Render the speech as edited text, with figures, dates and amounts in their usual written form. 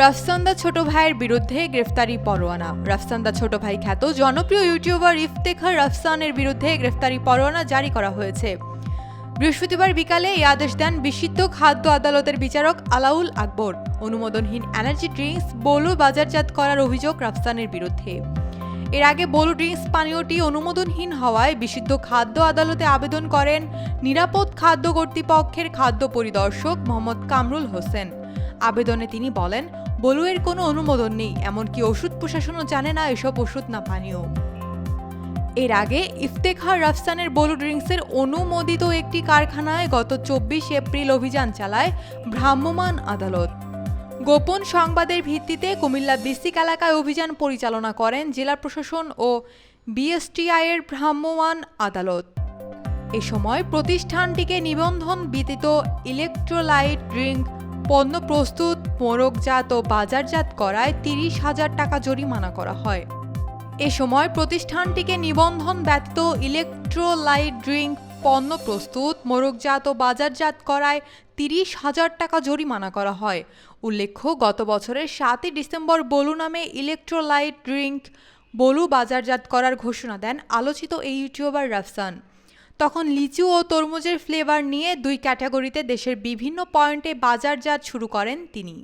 রাফসান্দা ছোট ভাইয়ের বিরুদ্ধে গ্রেফতারি পরোয়ানা। রাফসান্দা ছোট ভাই খ্যাত জনপ্রিয় ইউটিউবার ইফতেখার রাফসানের বিরুদ্ধে গ্রেফতারি পরোয়ানা জারি করা হয়েছে। বৃহস্পতিবার বিকালে এই আদেশ দেন বিশুদ্ধ খাদ্য আদালতের বিচারক আলাউল আকবর। অনুমোদনহীন এনার্জি ড্রিঙ্কস বলু বাজারজাত করার অভিযোগ রাফসানের বিরুদ্ধে। এর আগে বলু ড্রিঙ্কস পানীয়টি অনুমোদনহীন হওয়ায় বিশুদ্ধ খাদ্য আদালতে আবেদন করেন নিরাপদ খাদ্য কর্তৃপক্ষের খাদ্য পরিদর্শক মোহাম্মদ কামরুল হোসেন। আবেদনে তিনি বলেন, বলুয়ের কোনো অনুমোদন নেই, এমনকি ওষুধ প্রশাসনও জানে না এসব ওষুধ না পানীয়। এর আগে ইফতেখার রাফসানের বলু ড্রিঙ্কসের অনুমোদিত একটি কারখানায় গত 24 এপ্রিল অভিযান চালায় ভ্রাম্যমাণ আদালত। গোপন সংবাদের ভিত্তিতে কুমিল্লা বিসিক এলাকায় অভিযান পরিচালনা করেন জেলা প্রশাসন ও বিএসটিআই-এর ভ্রাম্যমাণ আদালত। এ সময় প্রতিষ্ঠানটিকে নিবন্ধন ব্যতীত ইলেকট্রোলাইট ড্রিঙ্ক পণ্য প্রস্তুত, মোড়কজাত ও বাজারজাত করায় 30,000 টাকা জরিমানা করা হয়। এ সময় প্রতিষ্ঠানটিকে নিবন্ধন ব্যতীত ইলেকট্রোলাইট ড্রিঙ্ক পণ্য প্রস্তুত, মোড়কজাত ও বাজারজাত করায় 30,000 টাকা জরিমানা করা হয়। উল্লেখ্য, গত বছরের 7 ডিসেম্বর বলু নামে ইলেকট্রোলাইট ড্রিঙ্ক বলু বাজারজাত করার ঘোষণা দেন আলোচিত এই ইউটিউবার রাফসান। তখন লিচু ও তরমুজের ফ্লেভার নিয়ে 2 ক্যাটাগরিতে দেশের বিভিন্ন পয়েন্টে বাজারজাত শুরু করেন তিনি।